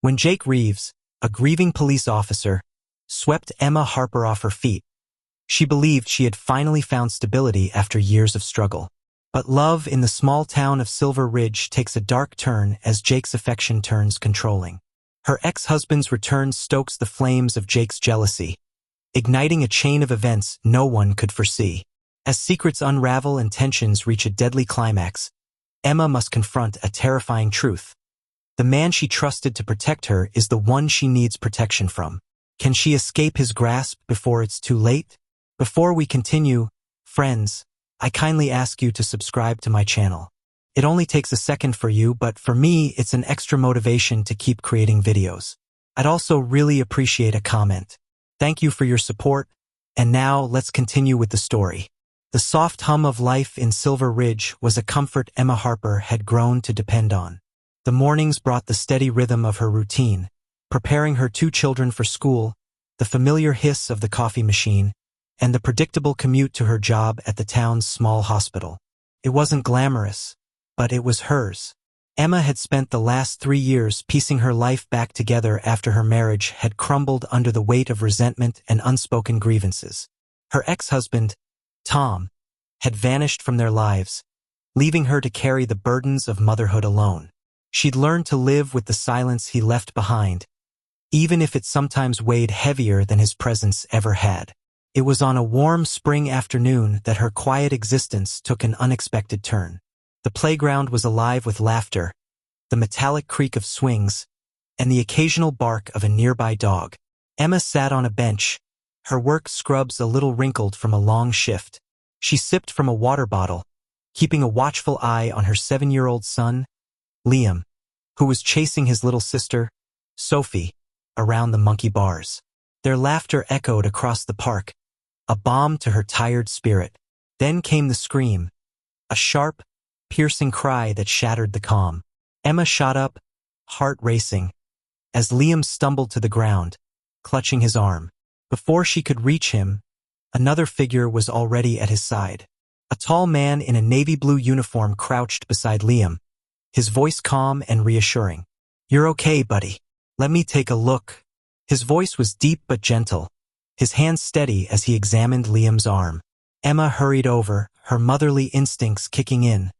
When Jake Reeves, a grieving police officer, swept Emma Harper off her feet, she believed she had finally found stability after years of struggle. But love in the small town of Silver Ridge takes a dark turn as Jake's affection turns controlling. Her ex-husband's return stokes the flames of Jake's jealousy, igniting a chain of events no one could foresee. As secrets unravel and tensions reach a deadly climax, Emma must confront a terrifying truth. The man she trusted to protect her is the one she needs protection from. Can she escape his grasp before it's too late? Before we continue, friends, I kindly ask you to subscribe to my channel. It only takes a second for you, but for me, it's an extra motivation to keep creating videos. I'd also really appreciate a comment. Thank you for your support, and now let's continue with the story. The soft hum of life in Silver Ridge was a comfort Emma Harper had grown to depend on. The mornings brought the steady rhythm of her routine, preparing her 2 children for school, the familiar hiss of the coffee machine, and the predictable commute to her job at the town's small hospital. It wasn't glamorous, but it was hers. Emma had spent the last 3 years piecing her life back together after her marriage had crumbled under the weight of resentment and unspoken grievances. Her ex-husband, Tom, had vanished from their lives, leaving her to carry the burdens of motherhood alone. She'd learned to live with the silence he left behind, even if it sometimes weighed heavier than his presence ever had. It was on a warm spring afternoon that her quiet existence took an unexpected turn. The playground was alive with laughter, the metallic creak of swings, and the occasional bark of a nearby dog. Emma sat on a bench, her work scrubs a little wrinkled from a long shift. She sipped from a water bottle, keeping a watchful eye on her 7-year-old son, Liam, who was chasing his little sister, Sophie, around the monkey bars. Their laughter echoed across the park, a balm to her tired spirit. Then came the scream, a sharp, piercing cry that shattered the calm. Emma shot up, heart racing, as Liam stumbled to the ground, clutching his arm. Before she could reach him, another figure was already at his side. A tall man in a navy blue uniform crouched beside Liam, his voice calm and reassuring. "You're okay, buddy. Let me take a look." His voice was deep but gentle, his hands steady as he examined Liam's arm. Emma hurried over, her motherly instincts kicking in,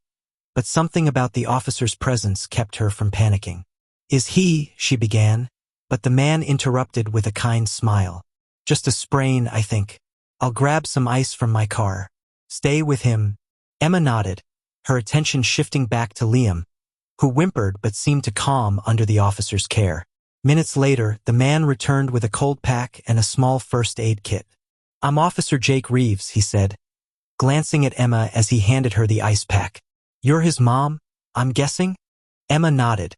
but something about the officer's presence kept her from panicking. She began, but the man interrupted with a kind smile. "Just a sprain, I think. I'll grab some ice from my car. Stay with him." Emma nodded, her attention shifting back to Liam, who whimpered but seemed to calm under the officer's care. Minutes later, the man returned with a cold pack and a small first aid kit. "I'm Officer Jake Reeves," he said, glancing at Emma as he handed her the ice pack. "You're his mom, I'm guessing?" Emma nodded,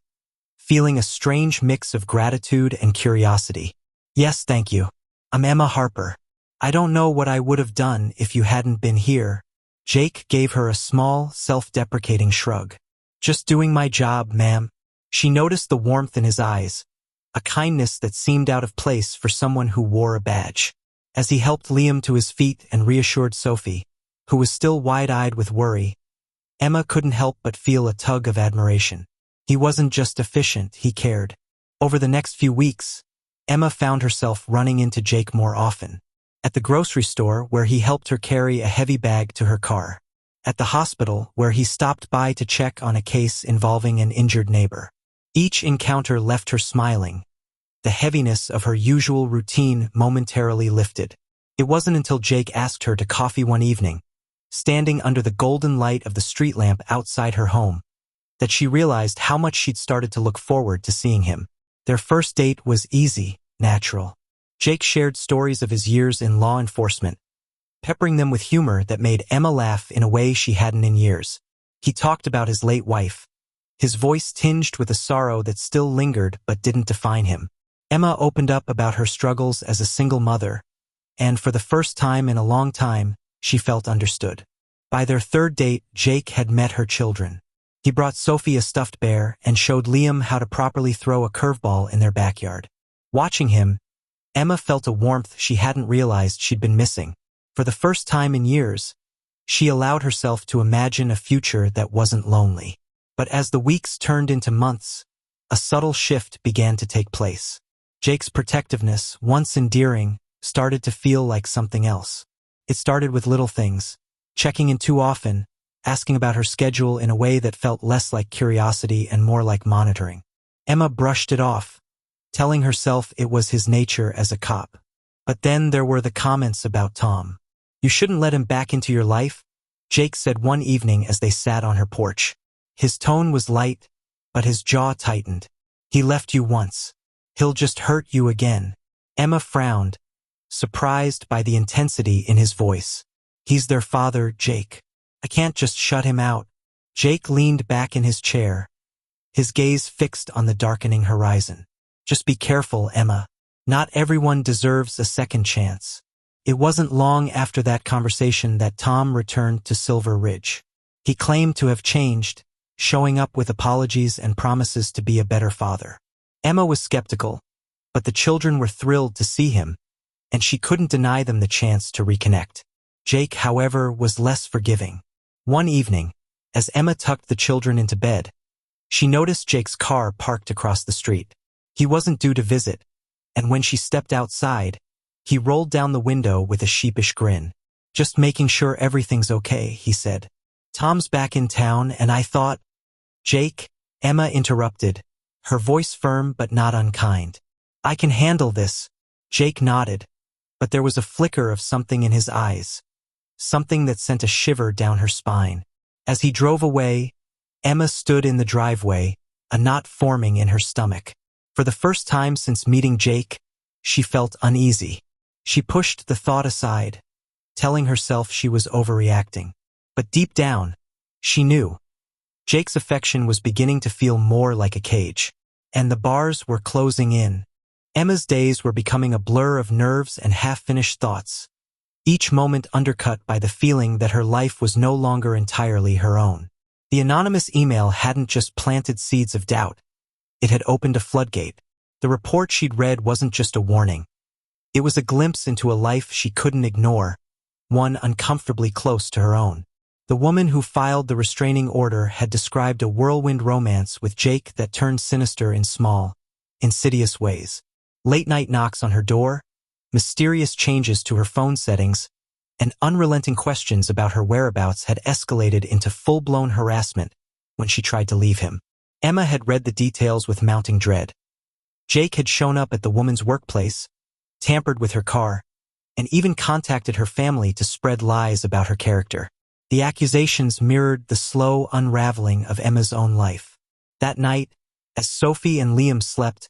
feeling a strange mix of gratitude and curiosity. "Yes, thank you. I'm Emma Harper. I don't know what I would have done if you hadn't been here." Jake gave her a small, self-deprecating shrug. "Just doing my job, ma'am." She noticed the warmth in his eyes, a kindness that seemed out of place for someone who wore a badge. As he helped Liam to his feet and reassured Sophie, who was still wide-eyed with worry, Emma couldn't help but feel a tug of admiration. He wasn't just efficient, he cared. Over the next few weeks, Emma found herself running into Jake more often. At the grocery store, where he helped her carry a heavy bag to her car. At the hospital, where he stopped by to check on a case involving an injured neighbor. Each encounter left her smiling. The heaviness of her usual routine momentarily lifted. It wasn't until Jake asked her to coffee one evening, standing under the golden light of the street lamp outside her home, that she realized how much she'd started to look forward to seeing him. Their first date was easy, natural. Jake shared stories of his years in law enforcement, peppering them with humor that made Emma laugh in a way she hadn't in years. He talked about his late wife, his voice tinged with a sorrow that still lingered but didn't define him. Emma opened up about her struggles as a single mother, and for the first time in a long time, she felt understood. By their third date, Jake had met her children. He brought Sophie a stuffed bear and showed Liam how to properly throw a curveball in their backyard. Watching him, Emma felt a warmth she hadn't realized she'd been missing. For the first time in years, she allowed herself to imagine a future that wasn't lonely. But as the weeks turned into months, a subtle shift began to take place. Jake's protectiveness, once endearing, started to feel like something else. It started with little things, checking in too often, asking about her schedule in a way that felt less like curiosity and more like monitoring. Emma brushed it off, telling herself it was his nature as a cop. But then there were the comments about Tom. "You shouldn't let him back into your life," Jake said one evening as they sat on her porch. His tone was light, but his jaw tightened. "He left you once. He'll just hurt you again." Emma frowned, surprised by the intensity in his voice. "He's their father, Jake. I can't just shut him out." Jake leaned back in his chair, his gaze fixed on the darkening horizon. "Just be careful, Emma. Not everyone deserves a second chance." It wasn't long after that conversation that Tom returned to Silver Ridge. He claimed to have changed, showing up with apologies and promises to be a better father. Emma was skeptical, but the children were thrilled to see him, and she couldn't deny them the chance to reconnect. Jake, however, was less forgiving. One evening, as Emma tucked the children into bed, she noticed Jake's car parked across the street. He wasn't due to visit, and when she stepped outside, he rolled down the window with a sheepish grin. "Just making sure everything's okay," he said. "Tom's back in town, and I thought—" "Jake," Emma interrupted, her voice firm but not unkind. "I can handle this." Jake nodded, but there was a flicker of something in his eyes, something that sent a shiver down her spine. As he drove away, Emma stood in the driveway, a knot forming in her stomach. For the first time since meeting Jake, she felt uneasy. She pushed the thought aside, telling herself she was overreacting. But deep down, she knew. Jake's affection was beginning to feel more like a cage, and the bars were closing in. Emma's days were becoming a blur of nerves and half-finished thoughts, each moment undercut by the feeling that her life was no longer entirely her own. The anonymous email hadn't just planted seeds of doubt. It had opened a floodgate. The report she'd read wasn't just a warning. It was a glimpse into a life she couldn't ignore, one uncomfortably close to her own. The woman who filed the restraining order had described a whirlwind romance with Jake that turned sinister in small, insidious ways. Late-night knocks on her door, mysterious changes to her phone settings, and unrelenting questions about her whereabouts had escalated into full-blown harassment when she tried to leave him. Emma had read the details with mounting dread. Jake had shown up at the woman's workplace, tampered with her car, and even contacted her family to spread lies about her character. The accusations mirrored the slow unraveling of Emma's own life. That night, as Sophie and Liam slept,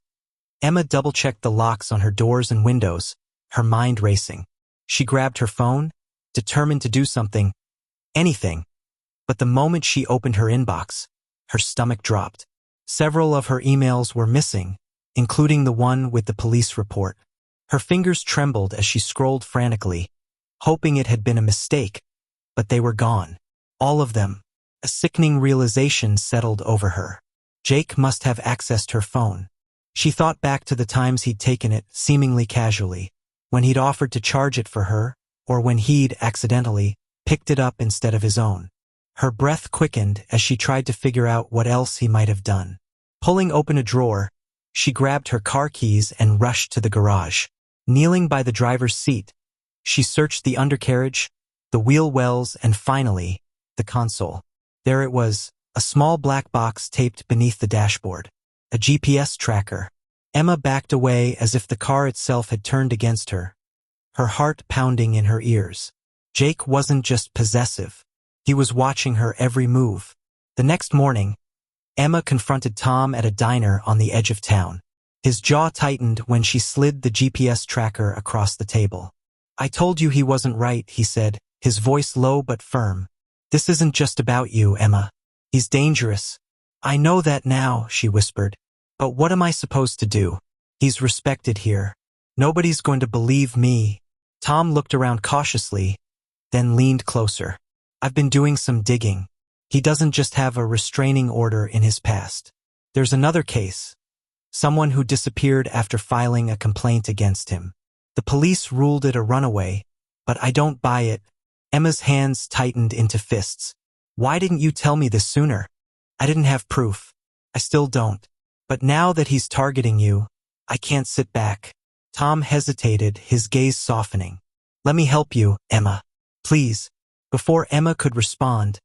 Emma double-checked the locks on her doors and windows, her mind racing. She grabbed her phone, determined to do something, anything. But the moment she opened her inbox, her stomach dropped. Several of her emails were missing, including the one with the police report. Her fingers trembled as she scrolled frantically, hoping it had been a mistake, but they were gone. All of them. A sickening realization settled over her. Jake must have accessed her phone. She thought back to the times he'd taken it, seemingly casually, when he'd offered to charge it for her, or when he'd, accidentally, picked it up instead of his own. Her breath quickened as she tried to figure out what else he might have done. Pulling open a drawer, she grabbed her car keys and rushed to the garage. Kneeling by the driver's seat, she searched the undercarriage, the wheel wells, and finally, the console. There it was, a small black box taped beneath the dashboard. A GPS tracker. Emma backed away as if the car itself had turned against her, her heart pounding in her ears. Jake wasn't just possessive. He was watching her every move. The next morning, Emma confronted Tom at a diner on the edge of town. His jaw tightened when she slid the GPS tracker across the table. "I told you he wasn't right," he said, his voice low but firm. "This isn't just about you, Emma. He's dangerous." "I know that now," she whispered. "But what am I supposed to do? He's respected here. Nobody's going to believe me." Tom looked around cautiously, then leaned closer. "I've been doing some digging. He doesn't just have a restraining order in his past. There's another case. Someone who disappeared after filing a complaint against him. The police ruled it a runaway, but I don't buy it." Emma's hands tightened into fists. "Why didn't you tell me this sooner?" "I didn't have proof. I still don't. But now that he's targeting you, I can't sit back. Tom hesitated, his gaze softening. Let me help you, Emma. Please. Before Emma could respond,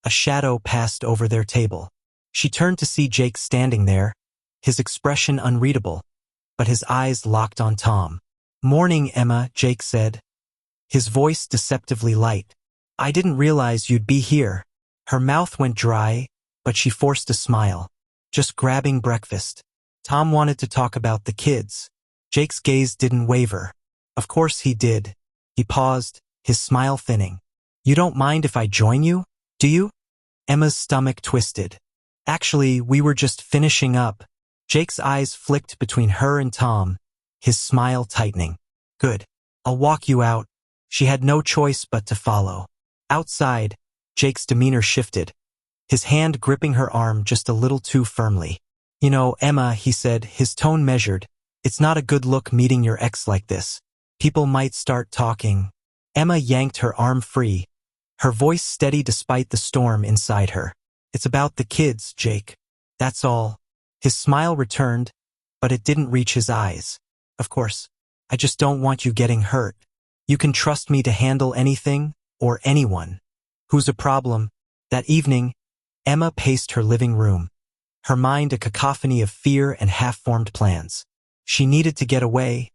a shadow passed over their table. She turned to see Jake standing there, his expression unreadable, but his eyes locked on Tom. Morning, Emma, Jake said, his voice deceptively light. I didn't realize you'd be here. Her mouth went dry, but she forced a smile. Just grabbing breakfast. Tom wanted to talk about the kids. Jake's gaze didn't waver. Of course he did. He paused, his smile thinning. You don't mind if I join you, do you? Emma's stomach twisted. Actually, we were just finishing up. Jake's eyes flicked between her and Tom, his smile tightening. Good. I'll walk you out. She had no choice but to follow. Outside, Jake's demeanor shifted, his hand gripping her arm just a little too firmly. You know, Emma, he said, his tone measured, it's not a good look meeting your ex like this. People might start talking. Emma yanked her arm free, her voice steady despite the storm inside her. It's about the kids, Jake. That's all. His smile returned, but it didn't reach his eyes. Of course, I just don't want you getting hurt. You can trust me to handle anything, or anyone. Who's a problem? That evening, Emma paced her living room, her mind a cacophony of fear and half-formed plans. She needed to get away,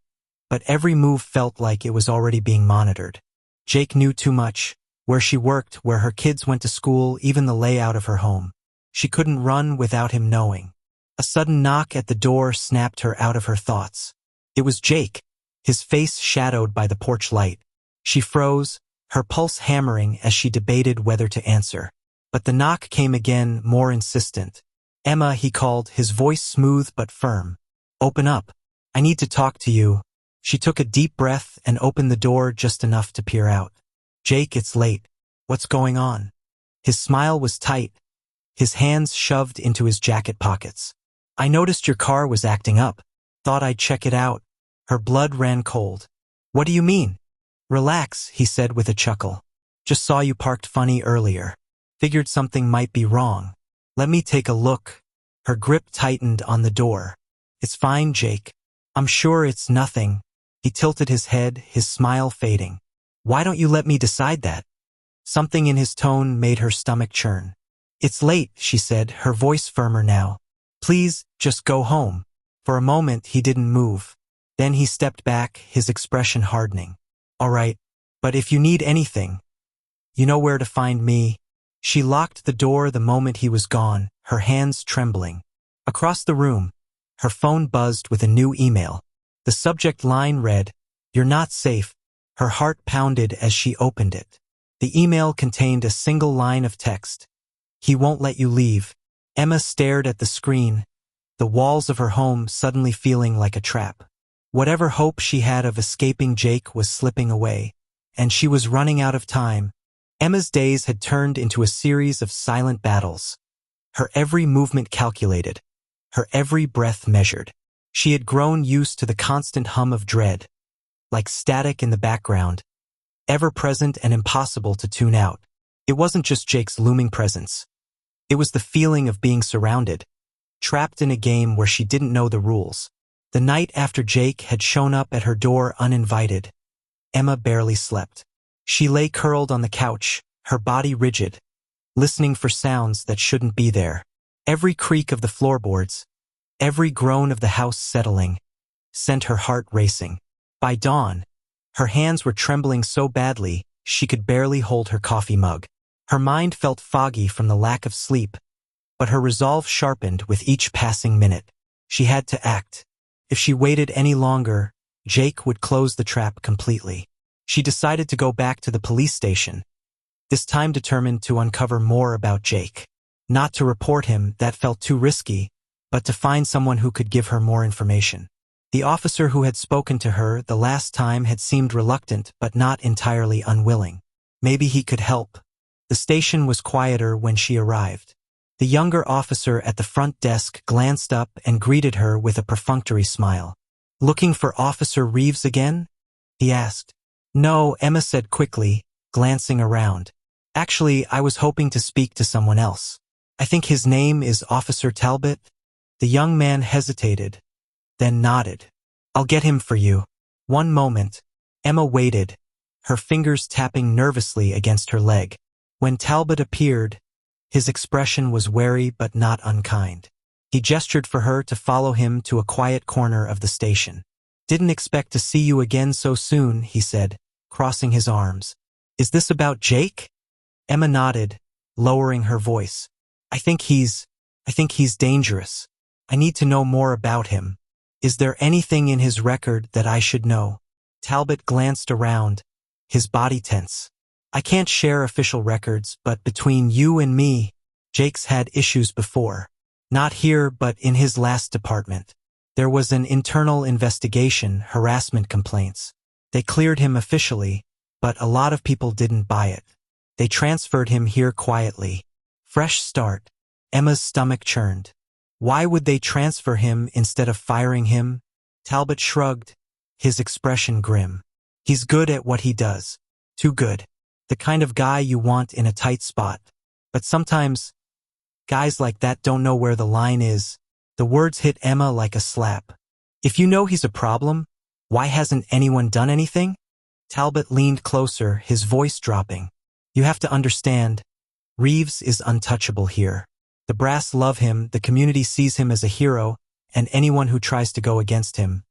but every move felt like it was already being monitored. Jake knew too much, where she worked, where her kids went to school, even the layout of her home. She couldn't run without him knowing. A sudden knock at the door snapped her out of her thoughts. It was Jake, his face shadowed by the porch light. She froze, her pulse hammering as she debated whether to answer. But the knock came again, more insistent. Emma, he called, his voice smooth but firm. Open up. I need to talk to you. She took a deep breath and opened the door just enough to peer out. Jake, it's late. What's going on? His smile was tight, his hands shoved into his jacket pockets. I noticed your car was acting up. Thought I'd check it out. Her blood ran cold. What do you mean? Relax, he said with a chuckle. Just saw you parked funny earlier. Figured something might be wrong. Let me take a look. Her grip tightened on the door. It's fine, Jake. I'm sure it's nothing. He tilted his head, his smile fading. Why don't you let me decide that? Something in his tone made her stomach churn. It's late, she said, her voice firmer now. Please, just go home. For a moment, he didn't move. Then he stepped back, his expression hardening. All right, but if you need anything, you know where to find me. She locked the door the moment he was gone, her hands trembling. Across the room, her phone buzzed with a new email. The subject line read, You're not safe. Her heart pounded as she opened it. The email contained a single line of text. He won't let you leave. Emma stared at the screen, the walls of her home suddenly feeling like a trap. Whatever hope she had of escaping Jake was slipping away, and she was running out of time. Emma's days had turned into a series of silent battles. Her every movement calculated, her every breath measured. She had grown used to the constant hum of dread, like static in the background, ever present and impossible to tune out. It wasn't just Jake's looming presence. It was the feeling of being surrounded, trapped in a game where she didn't know the rules. The night after Jake had shown up at her door uninvited, Emma barely slept. She lay curled on the couch, her body rigid, listening for sounds that shouldn't be there. Every creak of the floorboards, every groan of the house settling, sent her heart racing. By dawn, her hands were trembling so badly she could barely hold her coffee mug. Her mind felt foggy from the lack of sleep, but her resolve sharpened with each passing minute. She had to act. If she waited any longer, Jake would close the trap completely. She decided to go back to the police station, this time determined to uncover more about Jake. Not to report him, that felt too risky, but to find someone who could give her more information. The officer who had spoken to her the last time had seemed reluctant but not entirely unwilling. Maybe he could help. The station was quieter when she arrived. The younger officer at the front desk glanced up and greeted her with a perfunctory smile. Looking for Officer Reeves again? He asked. No, Emma said quickly, glancing around. Actually, I was hoping to speak to someone else. I think his name is Officer Talbot. The young man hesitated, then nodded. I'll get him for you. One moment. Emma waited, her fingers tapping nervously against her leg. When Talbot appeared, his expression was wary but not unkind. He gestured for her to follow him to a quiet corner of the station. Didn't expect to see you again so soon, he said, crossing his arms. Is this about Jake? Emma nodded, lowering her voice. I think he's dangerous. I need to know more about him. Is there anything in his record that I should know? Talbot glanced around, his body tense. I can't share official records, but between you and me, Jake's had issues before. Not here, but in his last department. There was an internal investigation, harassment complaints. They cleared him officially, but a lot of people didn't buy it. They transferred him here quietly. Fresh start. Emma's stomach churned. Why would they transfer him instead of firing him? Talbot shrugged, his expression grim. He's good at what he does. Too good. The kind of guy you want in a tight spot. But sometimes, guys like that don't know where the line is. The words hit Emma like a slap. If you know he's a problem, why hasn't anyone done anything? Talbot leaned closer, his voice dropping. You have to understand, Reeves is untouchable here. The brass love him, the community sees him as a hero, and anyone who tries to go against him,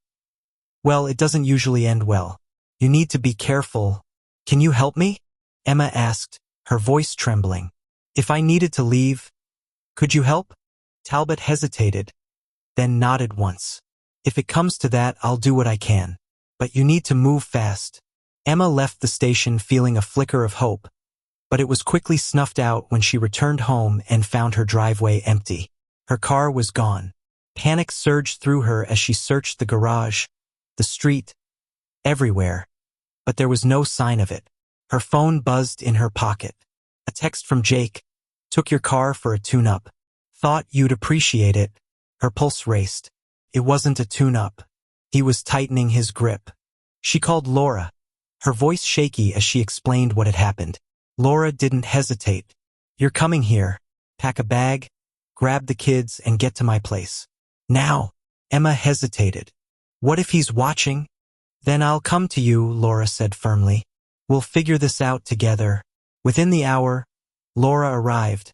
well, it doesn't usually end well. You need to be careful. Can you help me? Emma asked, her voice trembling. If I needed to leave, could you help? Talbot hesitated, then nodded once. If it comes to that, I'll do what I can. But you need to move fast. Emma left the station feeling a flicker of hope, but it was quickly snuffed out when she returned home and found her driveway empty. Her car was gone. Panic surged through her as she searched the garage, the street, everywhere, but there was no sign of it. Her phone buzzed in her pocket. A text from Jake. Took your car for a tune-up. Thought you'd appreciate it. Her pulse raced. It wasn't a tune-up. He was tightening his grip. She called Laura, her voice shaky as she explained what had happened. Laura didn't hesitate. You're coming here. Pack a bag, grab the kids, and get to my place. Now. Emma hesitated. What if he's watching? Then I'll come to you, Laura said firmly. We'll figure this out together. Within the hour, Laura arrived,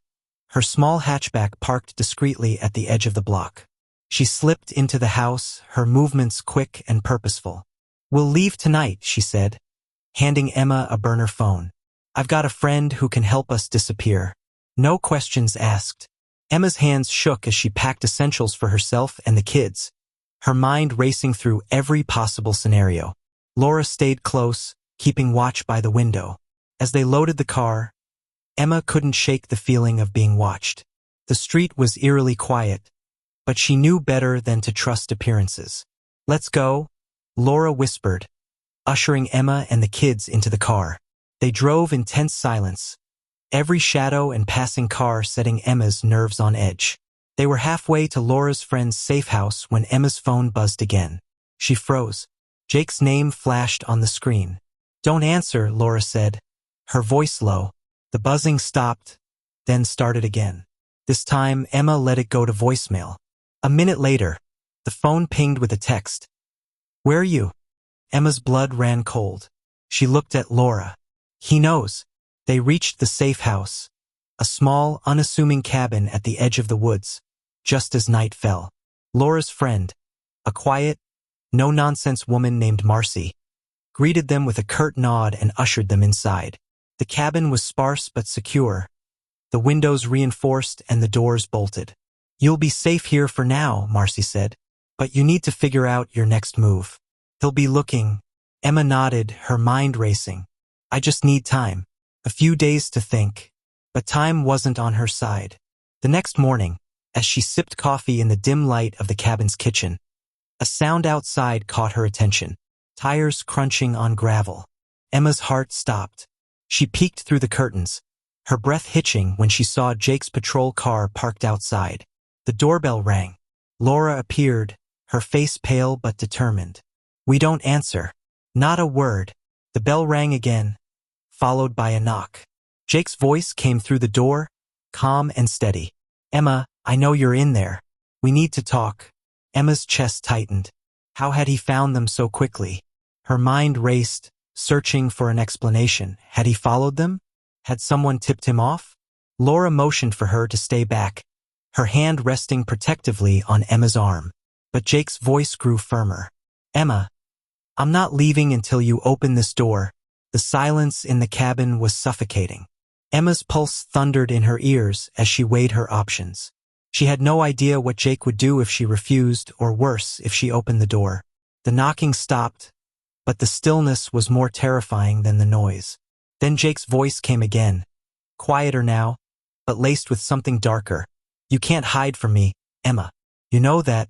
her small hatchback parked discreetly at the edge of the block. She slipped into the house, her movements quick and purposeful. We'll leave tonight, she said, handing Emma a burner phone. I've got a friend who can help us disappear. No questions asked. Emma's hands shook as she packed essentials for herself and the kids, her mind racing through every possible scenario. Laura stayed close, keeping watch by the window. As they loaded the car, Emma couldn't shake the feeling of being watched. The street was eerily quiet, but she knew better than to trust appearances. Let's go, Laura whispered, ushering Emma and the kids into the car. They drove in tense silence, every shadow and passing car setting Emma's nerves on edge. They were halfway to Laura's friend's safe house when Emma's phone buzzed again. She froze. Jake's name flashed on the screen. Don't answer, Laura said, her voice low. The buzzing stopped, then started again. This time, Emma let it go to voicemail. A minute later, the phone pinged with a text. Where are you? Emma's blood ran cold. She looked at Laura. He knows. They reached the safe house, a small, unassuming cabin at the edge of the woods, just as night fell. Laura's friend, a quiet, no-nonsense woman named Marcy, greeted them with a curt nod and ushered them inside. The cabin was sparse but secure, the windows reinforced and the doors bolted. You'll be safe here for now, Marcy said, but you need to figure out your next move. He'll be looking. Emma nodded, her mind racing. I just need time. A few days to think. But time wasn't on her side. The next morning, as she sipped coffee in the dim light of the cabin's kitchen, a sound outside caught her attention. Tires crunching on gravel. Emma's heart stopped. She peeked through the curtains, her breath hitching when she saw Jake's patrol car parked outside. The doorbell rang. Laura appeared, her face pale but determined. We don't answer. Not a word. The bell rang again, followed by a knock. Jake's voice came through the door, calm and steady. Emma, I know you're in there. We need to talk. Emma's chest tightened. How had he found them so quickly? Her mind raced, searching for an explanation. Had he followed them? Had someone tipped him off? Laura motioned for her to stay back, her hand resting protectively on Emma's arm. But Jake's voice grew firmer. Emma, I'm not leaving until you open this door. The silence in the cabin was suffocating. Emma's pulse thundered in her ears as she weighed her options. She had no idea what Jake would do if she refused, or worse, if she opened the door. The knocking stopped, but the stillness was more terrifying than the noise. Then Jake's voice came again, quieter now, but laced with something darker. You can't hide from me, Emma. You know that.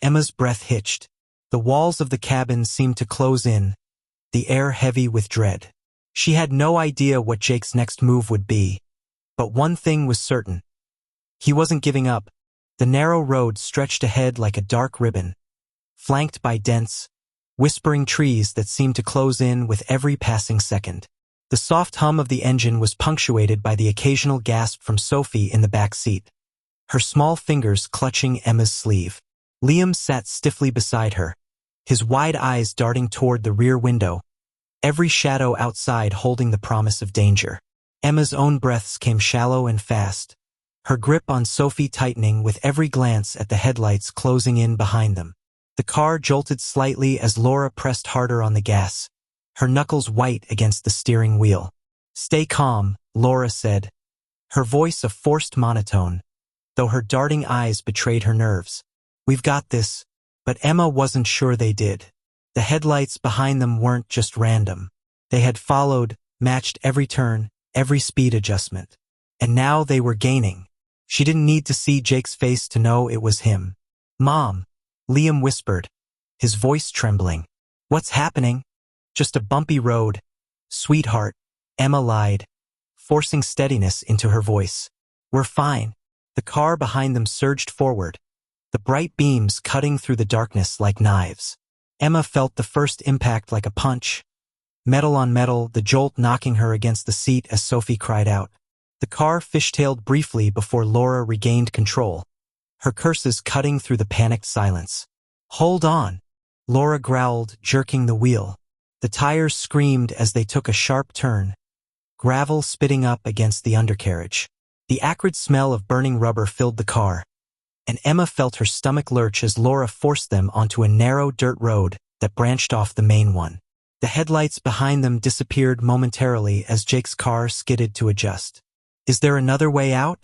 Emma's breath hitched. The walls of the cabin seemed to close in, the air heavy with dread. She had no idea what Jake's next move would be, but one thing was certain. He wasn't giving up. The narrow road stretched ahead like a dark ribbon, flanked by dense, whispering trees that seemed to close in with every passing second. The soft hum of the engine was punctuated by the occasional gasp from Sophie in the back seat, her small fingers clutching Emma's sleeve. Liam sat stiffly beside her, his wide eyes darting toward the rear window, every shadow outside holding the promise of danger. Emma's own breaths came shallow and fast, her grip on Sophie tightening with every glance at the headlights closing in behind them. The car jolted slightly as Laura pressed harder on the gas, her knuckles white against the steering wheel. Stay calm, Laura said, her voice a forced monotone, though her darting eyes betrayed her nerves. We've got this. But Emma wasn't sure they did. The headlights behind them weren't just random. They had followed, matched every turn, every speed adjustment. And now they were gaining. She didn't need to see Jake's face to know it was him. Mom, Liam whispered, his voice trembling. What's happening? Just a bumpy road. Sweetheart, Emma lied, forcing steadiness into her voice. We're fine. The car behind them surged forward, the bright beams cutting through the darkness like knives. Emma felt the first impact like a punch. Metal on metal, the jolt knocking her against the seat as Sophie cried out. The car fishtailed briefly before Laura regained control, her curses cutting through the panicked silence. Hold on, Laura growled, jerking the wheel. The tires screamed as they took a sharp turn, gravel spitting up against the undercarriage. The acrid smell of burning rubber filled the car, and Emma felt her stomach lurch as Laura forced them onto a narrow dirt road that branched off the main one. The headlights behind them disappeared momentarily as Jake's car skidded to adjust. Is there another way out?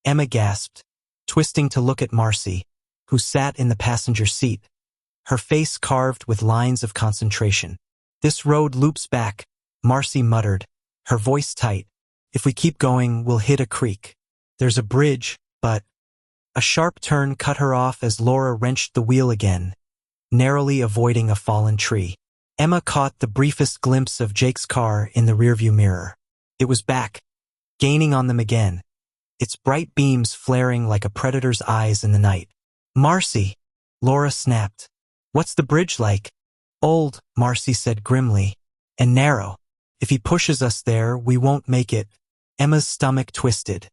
Emma gasped, twisting to look at Marcy, who sat in the passenger seat, her face carved with lines of concentration. This road loops back, Marcy muttered, her voice tight. If we keep going, we'll hit a creek. There's a bridge, but... A sharp turn cut her off as Laura wrenched the wheel again, narrowly avoiding a fallen tree. Emma caught the briefest glimpse of Jake's car in the rearview mirror. It was back, gaining on them again, its bright beams flaring like a predator's eyes in the night. Marcy, Laura snapped. What's the bridge like? Old, Marcy said grimly, and narrow. If he pushes us there, we won't make it. Emma's stomach twisted.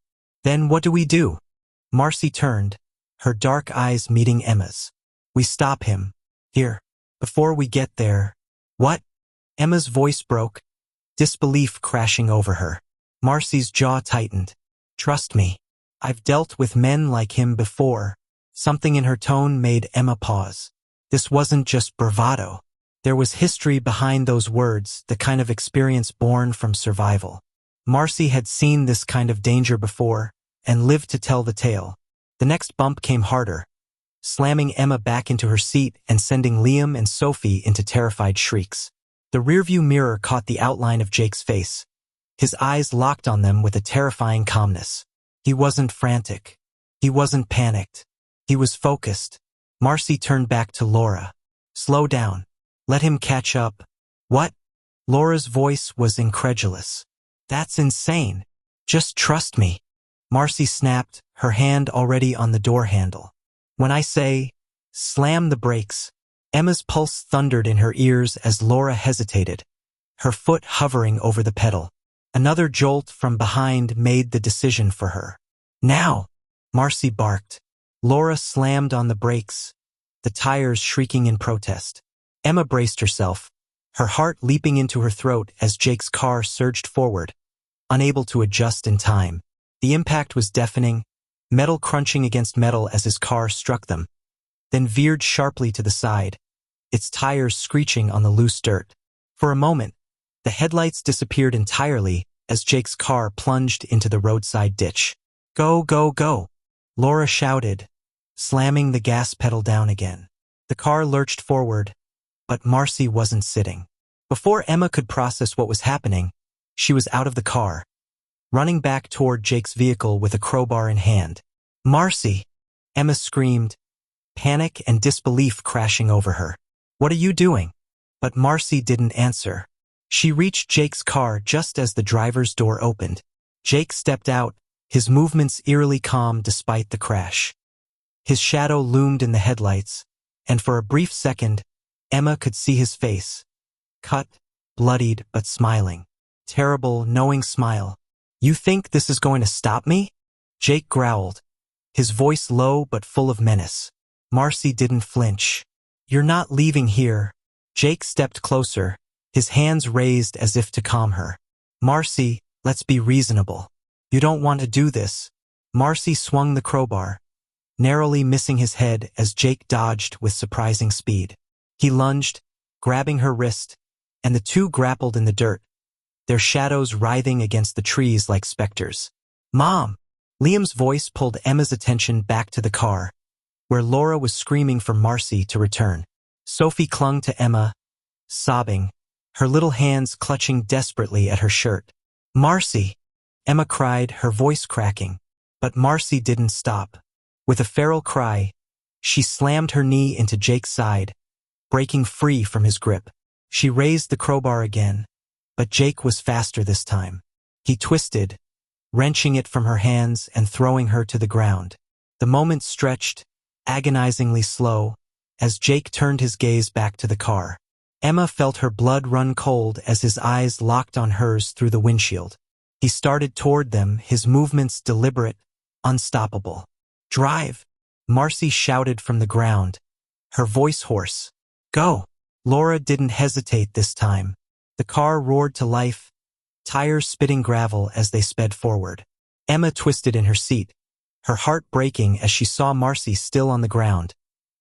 Then what do we do? Marcy turned, her dark eyes meeting Emma's. We stop him. Here. Before we get there. What? Emma's voice broke, disbelief crashing over her. Marcy's jaw tightened. Trust me. I've dealt with men like him before. Something in her tone made Emma pause. This wasn't just bravado. There was history behind those words, the kind of experience born from survival. Marcy had seen this kind of danger before, and lived to tell the tale. The next bump came harder, slamming Emma back into her seat and sending Liam and Sophie into terrified shrieks. The rearview mirror caught the outline of Jake's face. His eyes locked on them with a terrifying calmness. He wasn't frantic. He wasn't panicked. He was focused. Marcy turned back to Laura. Slow down. Let him catch up. What? Laura's voice was incredulous. That's insane. Just trust me. Marcy snapped, her hand already on the door handle. When I say, slam the brakes. Emma's pulse thundered in her ears as Laura hesitated, her foot hovering over the pedal. Another jolt from behind made the decision for her. Now, Marcy barked. Laura slammed on the brakes, the tires shrieking in protest. Emma braced herself, her heart leaping into her throat as Jake's car surged forward, unable to adjust in time. The impact was deafening, metal crunching against metal as his car struck them, then veered sharply to the side, its tires screeching on the loose dirt. For a moment, the headlights disappeared entirely as Jake's car plunged into the roadside ditch. "Go, go, go!" Laura shouted, slamming the gas pedal down again. The car lurched forward, but Marcy wasn't sitting. Before Emma could process what was happening, she was out of the car, running back toward Jake's vehicle with a crowbar in hand. "Marcy!" Emma screamed, panic and disbelief crashing over her. "What are you doing?" But Marcy didn't answer. She reached Jake's car just as the driver's door opened. Jake stepped out, his movements eerily calm despite the crash. His shadow loomed in the headlights, and for a brief second, Emma could see his face. Cut, bloodied, but smiling. Terrible, knowing smile. "You think this is going to stop me?" Jake growled, his voice low but full of menace. Marcy didn't flinch. "You're not leaving here." Jake stepped closer, his hands raised as if to calm her. "Marcy, let's be reasonable. You don't want to do this." Marcy swung the crowbar, narrowly missing his head as Jake dodged with surprising speed. He lunged, grabbing her wrist, and the two grappled in the dirt, their shadows writhing against the trees like specters. "Mom!" Liam's voice pulled Emma's attention back to the car, where Laura was screaming for Marcy to return. Sophie clung to Emma, sobbing, her little hands clutching desperately at her shirt. "Marcy!" Emma cried, her voice cracking. But Marcy didn't stop. With a feral cry, she slammed her knee into Jake's side, breaking free from his grip. She raised the crowbar again, but Jake was faster this time. He twisted, wrenching it from her hands and throwing her to the ground. The moment stretched, agonizingly slow, as Jake turned his gaze back to the car. Emma felt her blood run cold as his eyes locked on hers through the windshield. He started toward them, his movements deliberate, unstoppable. "Drive!" Marcy shouted from the ground, her voice hoarse. "Go!" Laura didn't hesitate this time. The car roared to life, tires spitting gravel as they sped forward. Emma twisted in her seat, her heart breaking as she saw Marcy still on the ground,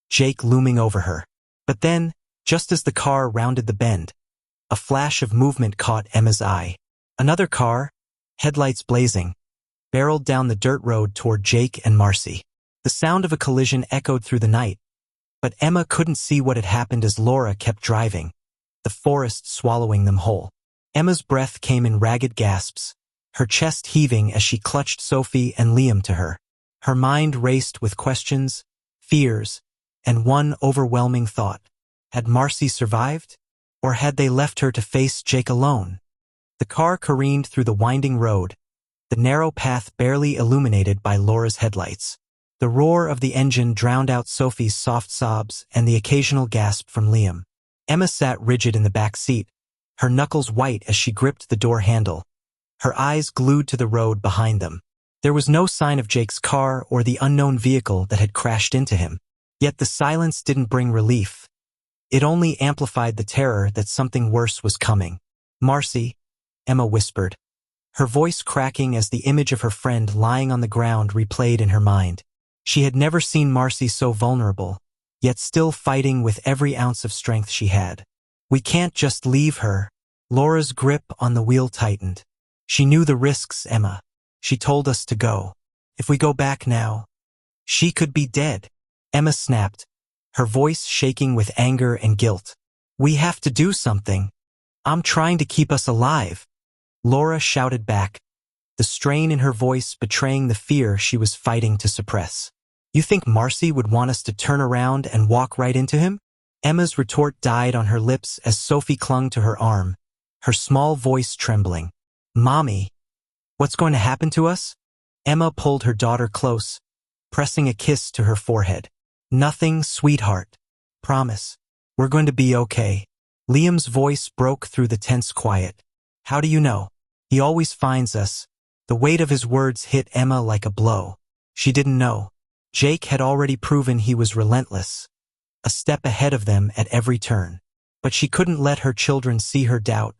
Jake looming over her. But then, just as the car rounded the bend, a flash of movement caught Emma's eye. Another car, headlights blazing, barreled down the dirt road toward Jake and Marcy. The sound of a collision echoed through the night, but Emma couldn't see what had happened as Laura kept driving, the forest swallowing them whole. Emma's breath came in ragged gasps, her chest heaving as she clutched Sophie and Liam to her. Her mind raced with questions, fears, and one overwhelming thought. Had Marcy survived, or had they left her to face Jake alone? The car careened through the winding road, the narrow path barely illuminated by Laura's headlights. The roar of the engine drowned out Sophie's soft sobs and the occasional gasp from Liam. Emma sat rigid in the back seat, her knuckles white as she gripped the door handle, her eyes glued to the road behind them. There was no sign of Jake's car or the unknown vehicle that had crashed into him. Yet the silence didn't bring relief. It only amplified the terror that something worse was coming. "Marcy," Emma whispered, her voice cracking as the image of her friend lying on the ground replayed in her mind. She had never seen Marcy so vulnerable, yet still fighting with every ounce of strength she had. "We can't just leave her." Laura's grip on the wheel tightened. "She knew the risks, Emma. She told us to go. If we go back now, she could be dead." Emma snapped, her voice shaking with anger and guilt. "We have to do something. I'm trying to keep us alive." Laura shouted back, the strain in her voice betraying the fear she was fighting to suppress. "You think Marcy would want us to turn around and walk right into him?" Emma's retort died on her lips as Sophie clung to her arm, her small voice trembling. "Mommy, what's going to happen to us?" Emma pulled her daughter close, pressing a kiss to her forehead. "Nothing, sweetheart. Promise. We're going to be okay." Liam's voice broke through the tense quiet. "How do you know? He always finds us." The weight of his words hit Emma like a blow. She didn't know. Jake had already proven he was relentless, a step ahead of them at every turn. But she couldn't let her children see her doubt,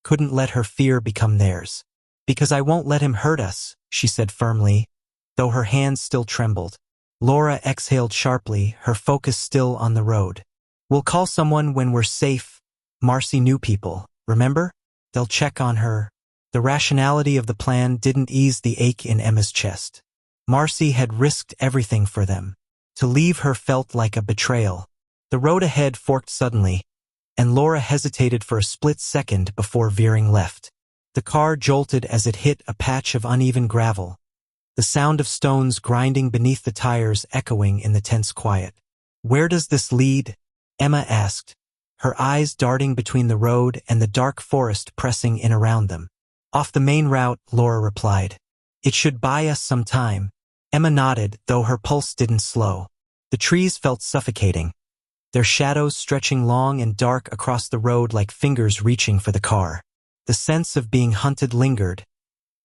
couldn't let her fear become theirs. "Because I won't let him hurt us," she said firmly, though her hands still trembled. Laura exhaled sharply, her focus still on the road. "We'll call someone when we're safe. Marcy knew people, remember? They'll check on her." The rationality of the plan didn't ease the ache in Emma's chest. Marcy had risked everything for them. To leave her felt like a betrayal. The road ahead forked suddenly, and Laura hesitated for a split second before veering left. The car jolted as it hit a patch of uneven gravel, the sound of stones grinding beneath the tires echoing in the tense quiet. "Where does this lead?" Emma asked, her eyes darting between the road and the dark forest pressing in around them. "Off the main route," Laura replied. "It should buy us some time." Emma nodded, though her pulse didn't slow. The trees felt suffocating, their shadows stretching long and dark across the road like fingers reaching for the car. The sense of being hunted lingered,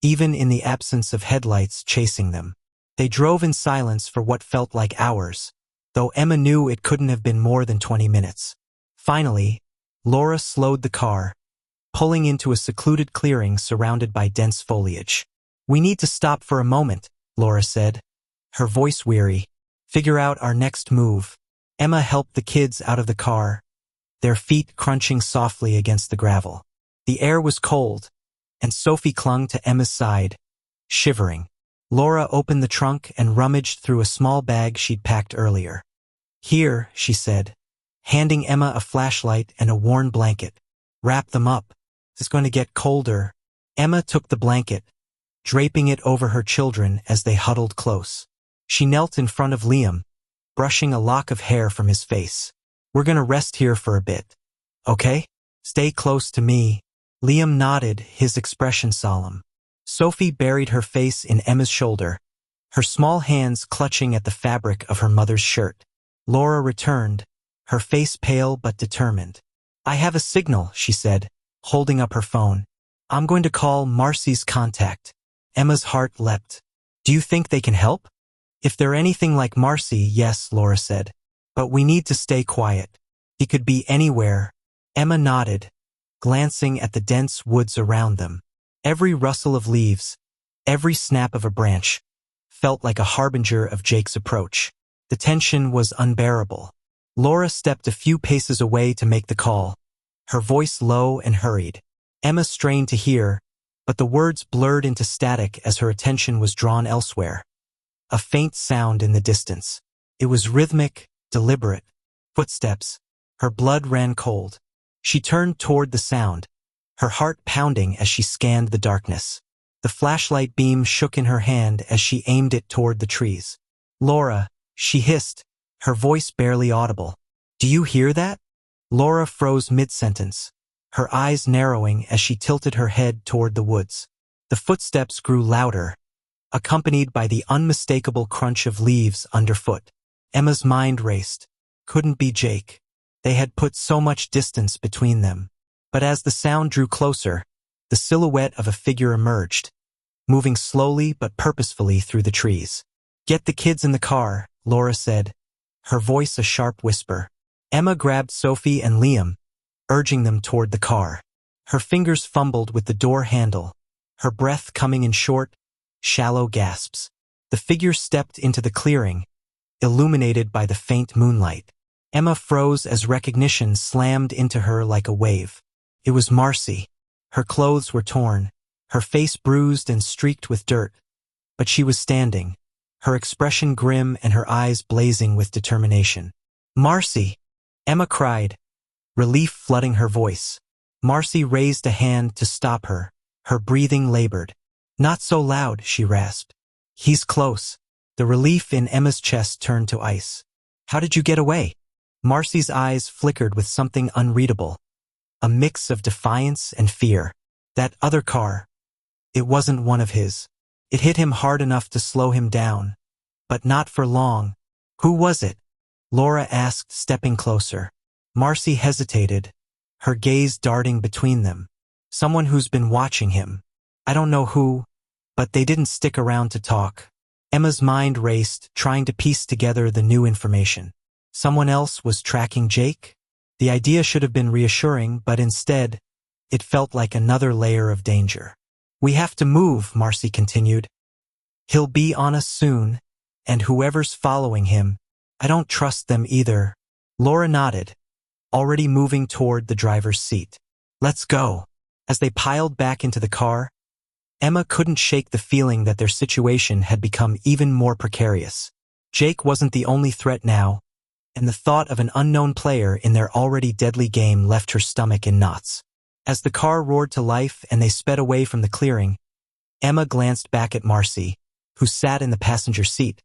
even in the absence of headlights chasing them. They drove in silence for what felt like hours, though Emma knew it couldn't have been more than 20 minutes. Finally, Laura slowed the car, pulling into a secluded clearing surrounded by dense foliage. "We need to stop for a moment," Laura said, her voice weary. "Figure out our next move." Emma helped the kids out of the car, their feet crunching softly against the gravel. The air was cold, and Sophie clung to Emma's side, shivering. Laura opened the trunk and rummaged through a small bag she'd packed earlier. "Here," she said, handing Emma a flashlight and a worn blanket. "Wrap them up. It's going to get colder." Emma took the blanket, draping it over her children as they huddled close. She knelt in front of Liam, brushing a lock of hair from his face. "We're going to rest here for a bit. Okay? Stay close to me." Liam nodded, his expression solemn. Sophie buried her face in Emma's shoulder, her small hands clutching at the fabric of her mother's shirt. Laura returned, her face pale but determined. "I have a signal," she said, holding up her phone. "I'm going to call Marcy's contact." Emma's heart leapt. "Do you think they can help?" "If they're anything like Marcy, yes," Laura said. "But we need to stay quiet. He could be anywhere." Emma nodded, glancing at the dense woods around them. Every rustle of leaves, every snap of a branch, felt like a harbinger of Jake's approach. The tension was unbearable. Laura stepped a few paces away to make the call, her voice low and hurried. Emma strained to hear, but the words blurred into static as her attention was drawn elsewhere. A faint sound in the distance. It was rhythmic, deliberate. Footsteps. Her blood ran cold. She turned toward the sound, her heart pounding as she scanned the darkness. The flashlight beam shook in her hand as she aimed it toward the trees. "Laura," she hissed, her voice barely audible. "Do you hear that?" Laura froze mid-sentence, her eyes narrowing as she tilted her head toward the woods. The footsteps grew louder, accompanied by the unmistakable crunch of leaves underfoot. Emma's mind raced. Couldn't be Jake. They had put so much distance between them. But as the sound drew closer, the silhouette of a figure emerged, moving slowly but purposefully through the trees. "Get the kids in the car," Laura said, her voice a sharp whisper. Emma grabbed Sophie and Liam, urging them toward the car. Her fingers fumbled with the door handle, her breath coming in short, shallow gasps. The figure stepped into the clearing, illuminated by the faint moonlight. Emma froze as recognition slammed into her like a wave. It was Marcy. Her clothes were torn, her face bruised and streaked with dirt. But she was standing, her expression grim and her eyes blazing with determination. "Marcy!" Emma cried, relief flooding her voice. Marcy raised a hand to stop her, her breathing labored. "Not so loud," she rasped. "He's close." The relief in Emma's chest turned to ice. "How did you get away?" Marcy's eyes flickered with something unreadable, a mix of defiance and fear. That other car. It wasn't one of his. It hit him hard enough to slow him down, but not for long. "Who was it?" Laura asked, stepping closer. Marcy hesitated, her gaze darting between them. "Someone who's been watching him. I don't know who, but they didn't stick around to talk. Emma's mind raced, trying to piece together the new information. Someone else was tracking Jake? The idea should have been reassuring, but instead, it felt like another layer of danger. "We have to move," Marcy continued. "He'll be on us soon, and whoever's following him, I don't trust them either." Laura nodded, already moving toward the driver's seat. "Let's go." As they piled back into the car, Emma couldn't shake the feeling that their situation had become even more precarious. Jake wasn't the only threat now, and the thought of an unknown player in their already deadly game left her stomach in knots. As the car roared to life and they sped away from the clearing, Emma glanced back at Marcy, who sat in the passenger seat,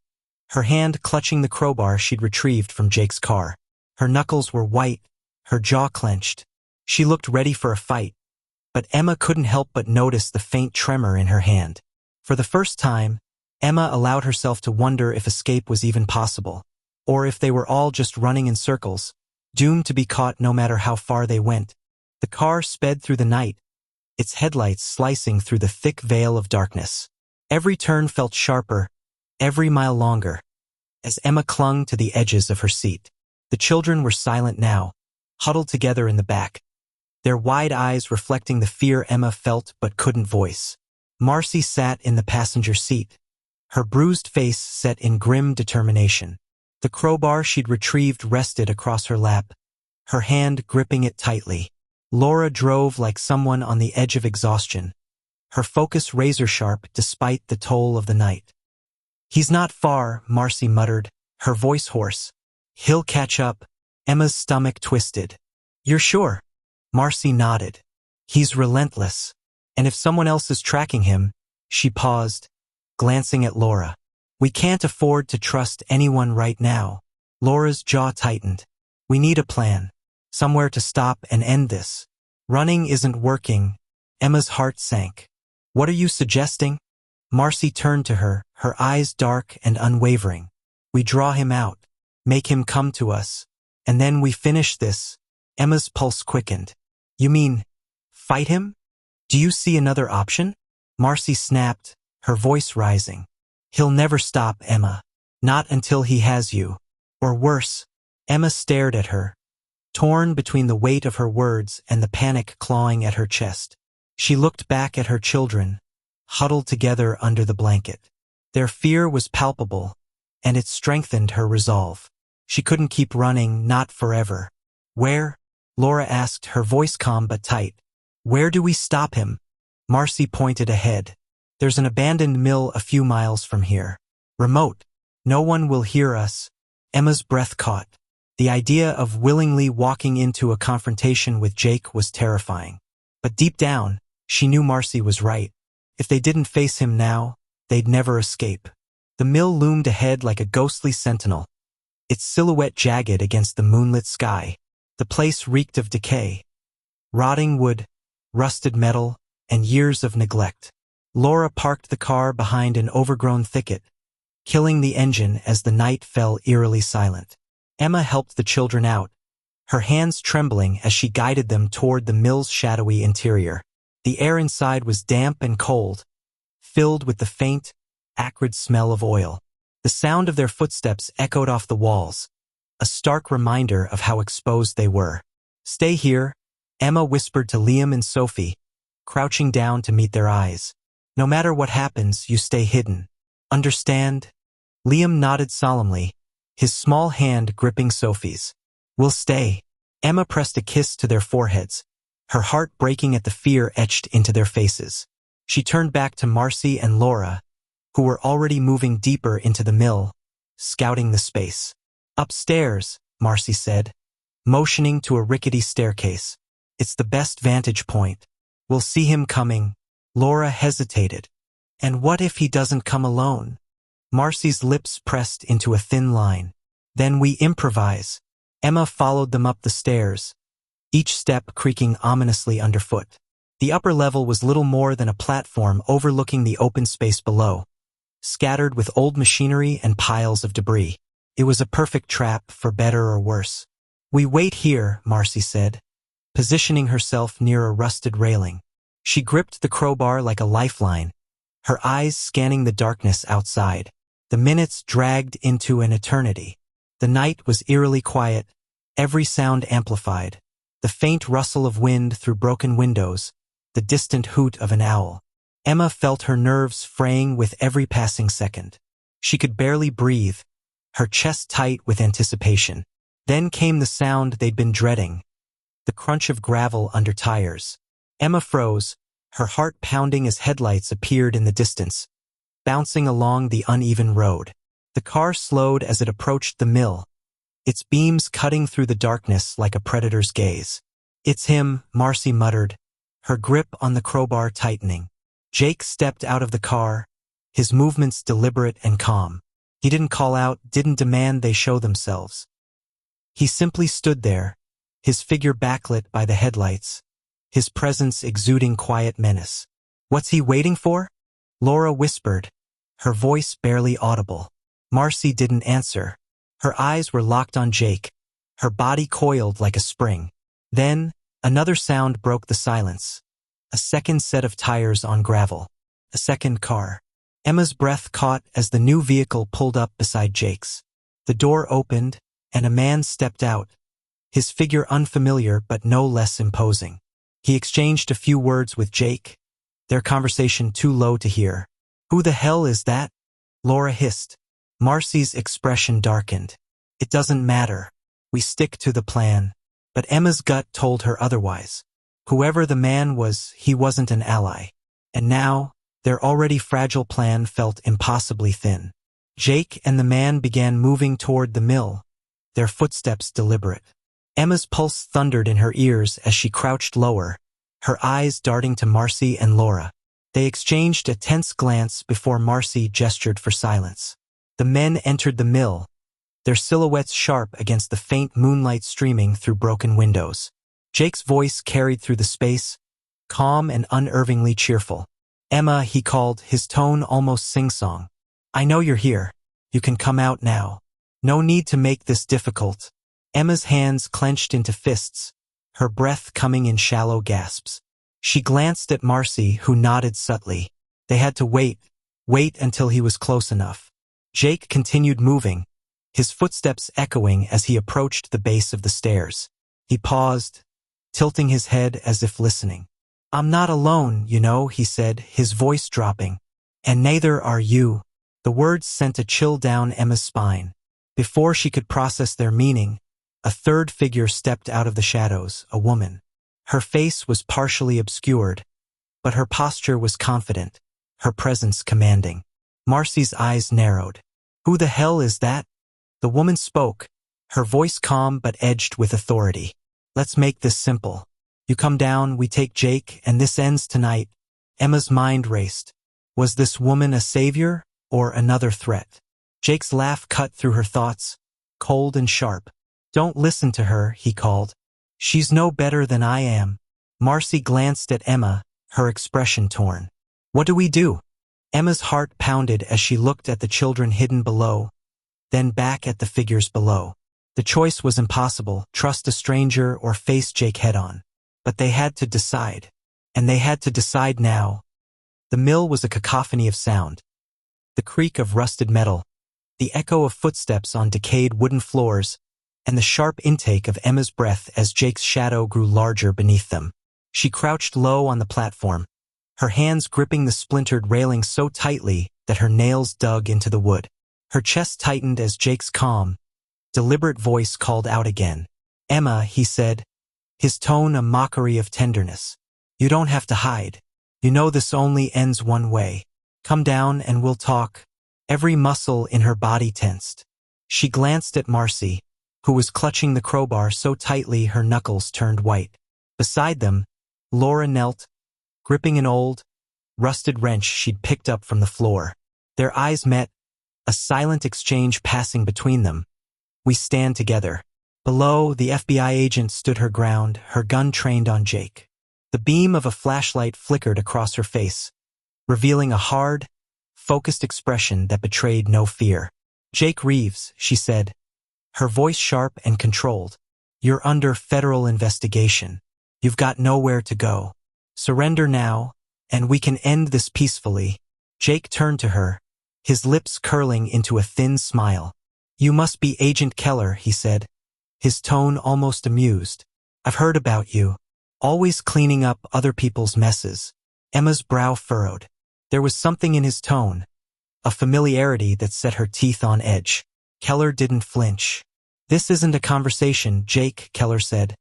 her hand clutching the crowbar she'd retrieved from Jake's car. Her knuckles were white, her jaw clenched. She looked ready for a fight, but Emma couldn't help but notice the faint tremor in her hand. For the first time, Emma allowed herself to wonder if escape was even possible, or if they were all just running in circles, doomed to be caught no matter how far they went. The car sped through the night, its headlights slicing through the thick veil of darkness. Every turn felt sharper, every mile longer, as Emma clung to the edges of her seat. The children were silent now, huddled together in the back, their wide eyes reflecting the fear Emma felt but couldn't voice. Marcy sat in the passenger seat, her bruised face set in grim determination. The crowbar she'd retrieved rested across her lap, her hand gripping it tightly. Laura drove like someone on the edge of exhaustion, her focus razor-sharp despite the toll of the night. "He's not far," Marcy muttered, her voice hoarse. "He'll catch up." Emma's stomach twisted. "You're sure?" Marcy nodded. "He's relentless. And if someone else is tracking him..." She paused, glancing at Laura. "We can't afford to trust anyone right now." Laura's jaw tightened. "We need a plan. Somewhere to stop and end this. Running isn't working." Emma's heart sank. "What are you suggesting?" Marcy turned to her, her eyes dark and unwavering. "We draw him out, make him come to us, and then we finish this." Emma's pulse quickened. "You mean, fight him? Do you see another option?" Marcy snapped, her voice rising. "He'll never stop, Emma. Not until he has you. Or worse." Emma stared at her, torn between the weight of her words and the panic clawing at her chest. She looked back at her children, huddled together under the blanket. Their fear was palpable, and it strengthened her resolve. She couldn't keep running, not forever. "Where?" Laura asked, her voice calm but tight. "Where do we stop him?" Marcy pointed ahead. "There's an abandoned mill a few miles from here. Remote. No one will hear us." Emma's breath caught. The idea of willingly walking into a confrontation with Jake was terrifying. But deep down, she knew Marcy was right. If they didn't face him now, they'd never escape. The mill loomed ahead like a ghostly sentinel, its silhouette jagged against the moonlit sky. The place reeked of decay, rotting wood, rusted metal, and years of neglect. Laura parked the car behind an overgrown thicket, killing the engine as the night fell eerily silent. Emma helped the children out, her hands trembling as she guided them toward the mill's shadowy interior. The air inside was damp and cold, filled with the faint, acrid smell of oil. The sound of their footsteps echoed off the walls, a stark reminder of how exposed they were. "Stay here," Emma whispered to Liam and Sophie, crouching down to meet their eyes. "No matter what happens, you stay hidden. Understand?" Liam nodded solemnly, his small hand gripping Sophie's. "We'll stay." Emma pressed a kiss to their foreheads, her heart breaking at the fear etched into their faces. She turned back to Marcy and Laura, who were already moving deeper into the mill, scouting the space. "Upstairs," Marcy said, motioning to a rickety staircase. "It's the best vantage point. We'll see him coming." Laura hesitated. "And what if he doesn't come alone?" Marcy's lips pressed into a thin line. "Then we improvise." Emma followed them up the stairs, each step creaking ominously underfoot. The upper level was little more than a platform overlooking the open space below, scattered with old machinery and piles of debris. It was a perfect trap, for better or worse. "We wait here," Marcy said, positioning herself near a rusted railing. She gripped the crowbar like a lifeline, her eyes scanning the darkness outside. The minutes dragged into an eternity. The night was eerily quiet, every sound amplified. The faint rustle of wind through broken windows, the distant hoot of an owl. Emma felt her nerves fraying with every passing second. She could barely breathe, her chest tight with anticipation. Then came the sound they'd been dreading, the crunch of gravel under tires. Emma froze, her heart pounding as headlights appeared in the distance, bouncing along the uneven road. The car slowed as it approached the mill, its beams cutting through the darkness like a predator's gaze. "It's him," Marcy muttered, her grip on the crowbar tightening. Jake stepped out of the car, his movements deliberate and calm. He didn't call out, didn't demand they show themselves. He simply stood there, his figure backlit by the headlights, his presence exuding quiet menace. "What's he waiting for?" Laura whispered, her voice barely audible. Marcy didn't answer. Her eyes were locked on Jake, her body coiled like a spring. Then, another sound broke the silence. A second set of tires on gravel. A second car. Emma's breath caught as the new vehicle pulled up beside Jake's. The door opened, and a man stepped out, his figure unfamiliar but no less imposing. He exchanged a few words with Jake, their conversation too low to hear. "Who the hell is that?" Laura hissed. Marcy's expression darkened. "It doesn't matter. We stick to the plan." But Emma's gut told her otherwise. Whoever the man was, he wasn't an ally. And now, their already fragile plan felt impossibly thin. Jake and the man began moving toward the mill, their footsteps deliberate. Emma's pulse thundered in her ears as she crouched lower, her eyes darting to Marcy and Laura. They exchanged a tense glance before Marcy gestured for silence. The men entered the mill, their silhouettes sharp against the faint moonlight streaming through broken windows. Jake's voice carried through the space, calm and unervingly cheerful. "Emma," he called, his tone almost sing-song. "I know you're here. You can come out now. No need to make this difficult." Emma's hands clenched into fists, her breath coming in shallow gasps. She glanced at Marcy, who nodded subtly. They had to wait until he was close enough. Jake continued moving, his footsteps echoing as he approached the base of the stairs. He paused, tilting his head as if listening. "I'm not alone, you know," he said, his voice dropping. "And neither are you." The words sent a chill down Emma's spine. Before she could process their meaning, a third figure stepped out of the shadows, a woman. Her face was partially obscured, but her posture was confident, her presence commanding. Marcy's eyes narrowed. "Who the hell is that?" The woman spoke, her voice calm but edged with authority. "Let's make this simple. You come down, we take Jake, and this ends tonight." Emma's mind raced. Was this woman a savior or another threat? Jake's laugh cut through her thoughts, cold and sharp. "Don't listen to her," he called. "She's no better than I am." Marcy glanced at Emma, her expression torn. "What do we do?" Emma's heart pounded as she looked at the children hidden below, then back at the figures below. The choice was impossible, trust a stranger or face Jake head-on. But they had to decide. And they had to decide now. The mill was a cacophony of sound. The creak of rusted metal, the echo of footsteps on decayed wooden floors, and the sharp intake of Emma's breath as Jake's shadow grew larger beneath them. She crouched low on the platform, her hands gripping the splintered railing so tightly that her nails dug into the wood. Her chest tightened as Jake's calm, deliberate voice called out again. "Emma," he said, his tone a mockery of tenderness. "You don't have to hide. You know this only ends one way. Come down and we'll talk." Every muscle in her body tensed. She glanced at Marcy, who was clutching the crowbar so tightly her knuckles turned white. Beside them, Laura knelt, gripping an old, rusted wrench she'd picked up from the floor. Their eyes met, a silent exchange passing between them. "We stand together." Below, the FBI agent stood her ground, her gun trained on Jake. The beam of a flashlight flickered across her face, revealing a hard, focused expression that betrayed no fear. "Jake Reeves," she said, her voice sharp and controlled. "You're under federal investigation. You've got nowhere to go. Surrender now, and we can end this peacefully." Jake turned to her, his lips curling into a thin smile. "You must be Agent Keller," he said, his tone almost amused. "I've heard about you. Always cleaning up other people's messes." Emma's brow furrowed. There was something in his tone, a familiarity that set her teeth on edge. Keller didn't flinch. "This isn't a conversation, Jake," Keller said,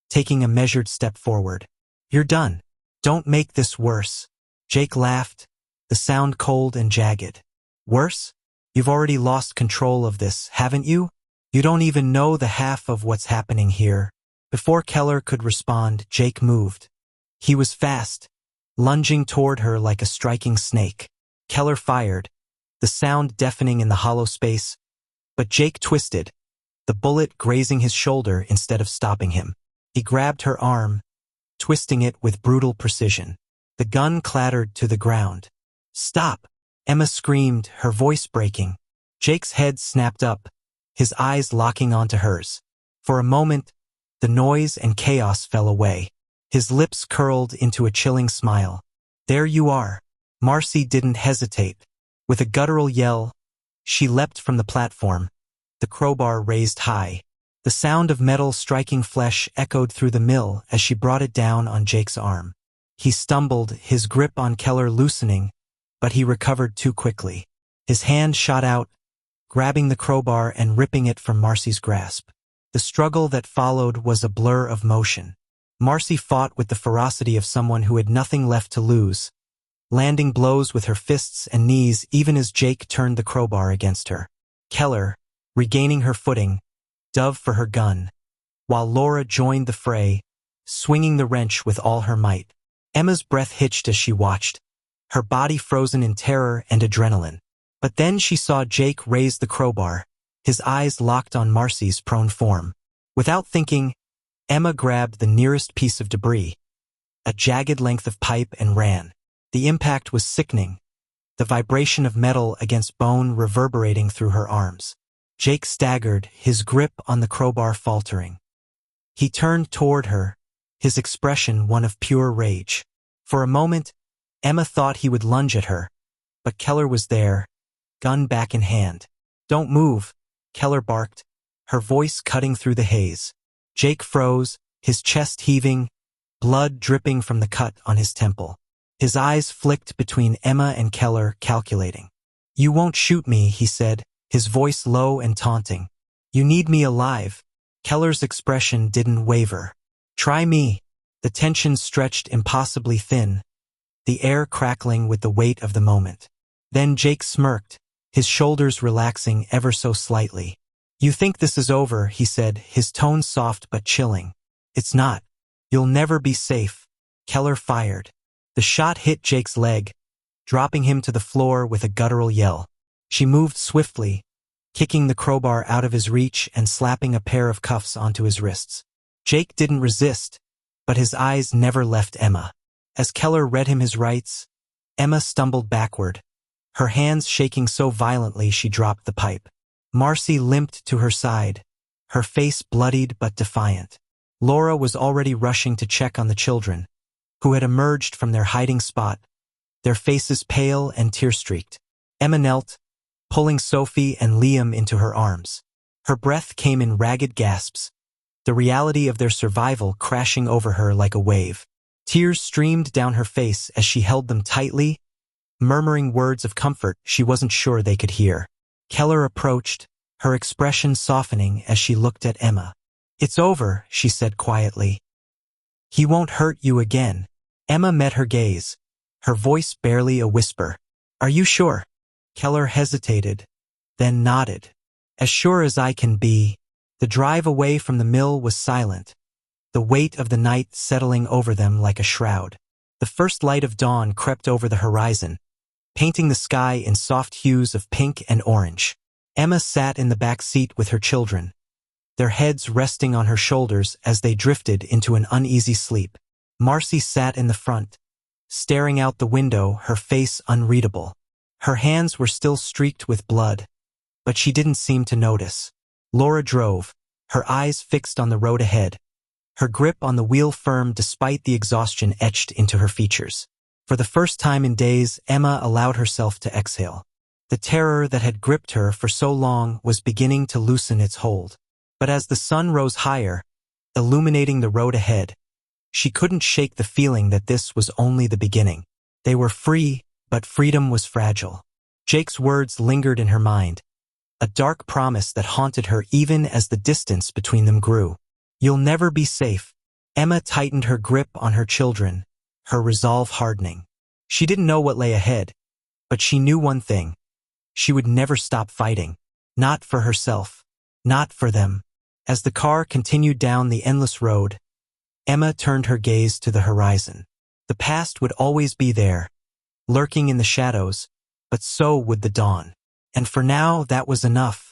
taking a measured step forward. "You're done. Don't make this worse." Jake laughed, the sound cold and jagged. "Worse? You've already lost control of this, haven't you? You don't even know the half of what's happening here." Before Keller could respond, Jake moved. He was fast, lunging toward her like a striking snake. Keller fired, the sound deafening in the hollow space, but Jake twisted, the bullet grazing his shoulder instead of stopping him. He grabbed her arm, twisting it with brutal precision. The gun clattered to the ground. "Stop!" Emma screamed, her voice breaking. Jake's head snapped up, his eyes locking onto hers. For a moment, the noise and chaos fell away. His lips curled into a chilling smile. "There you are." Marcy didn't hesitate. With a guttural yell, she leapt from the platform, the crowbar raised high. The sound of metal striking flesh echoed through the mill as she brought it down on Jake's arm. He stumbled, his grip on Keller loosening, but he recovered too quickly. His hand shot out, grabbing the crowbar and ripping it from Marcy's grasp. The struggle that followed was a blur of motion. Marcy fought with the ferocity of someone who had nothing left to lose, landing blows with her fists and knees even as Jake turned the crowbar against her. Keller, regaining her footing, dove for her gun, while Laura joined the fray, swinging the wrench with all her might. Emma's breath hitched as she watched, her body frozen in terror and adrenaline. But then she saw Jake raise the crowbar, his eyes locked on Marcy's prone form. Without thinking, Emma grabbed the nearest piece of debris, a jagged length of pipe, and ran. The impact was sickening, the vibration of metal against bone reverberating through her arms. Jake staggered, his grip on the crowbar faltering. He turned toward her, his expression one of pure rage. For a moment, Emma thought he would lunge at her, but Keller was there, gun back in hand. "Don't move," Keller barked, her voice cutting through the haze. Jake froze, his chest heaving, blood dripping from the cut on his temple. His eyes flicked between Emma and Keller, calculating. "You won't shoot me," he said, his voice low and taunting. "You need me alive." Keller's expression didn't waver. "Try me." The tension stretched impossibly thin, the air crackling with the weight of the moment. Then Jake smirked, his shoulders relaxing ever so slightly. "You think this is over," he said, his tone soft but chilling. "It's not. You'll never be safe." Keller fired. The shot hit Jake's leg, dropping him to the floor with a guttural yell. She moved swiftly, kicking the crowbar out of his reach and slapping a pair of cuffs onto his wrists. Jake didn't resist, but his eyes never left Emma. As Keller read him his rights, Emma stumbled backward, her hands shaking so violently she dropped the pipe. Marcy limped to her side, her face bloodied but defiant. Laura was already rushing to check on the children, who had emerged from their hiding spot, their faces pale and tear-streaked. Emma knelt, pulling Sophie and Liam into her arms. Her breath came in ragged gasps, the reality of their survival crashing over her like a wave. Tears streamed down her face as she held them tightly, murmuring words of comfort she wasn't sure they could hear. Keller approached, her expression softening as she looked at Emma. "It's over," she said quietly. "He won't hurt you again." Emma met her gaze, her voice barely a whisper. "Are you sure?" Keller hesitated, then nodded. "As sure as I can be." The drive away from the mill was silent, the weight of the night settling over them like a shroud. The first light of dawn crept over the horizon, painting the sky in soft hues of pink and orange. Emma sat in the back seat with her children, their heads resting on her shoulders as they drifted into an uneasy sleep. Marcy sat in the front, staring out the window, her face unreadable. Her hands were still streaked with blood, but she didn't seem to notice. Laura drove, her eyes fixed on the road ahead, her grip on the wheel firm despite the exhaustion etched into her features. For the first time in days, Emma allowed herself to exhale. The terror that had gripped her for so long was beginning to loosen its hold. But as the sun rose higher, illuminating the road ahead, she couldn't shake the feeling that this was only the beginning. They were free, but freedom was fragile. Jake's words lingered in her mind, a dark promise that haunted her even as the distance between them grew. You'll never be safe. Emma tightened her grip on her children, her resolve hardening. She didn't know what lay ahead, but she knew one thing. She would never stop fighting. Not for herself. Not for them. As the car continued down the endless road, Emma turned her gaze to the horizon. The past would always be there, lurking in the shadows, but so would the dawn. And for now, that was enough.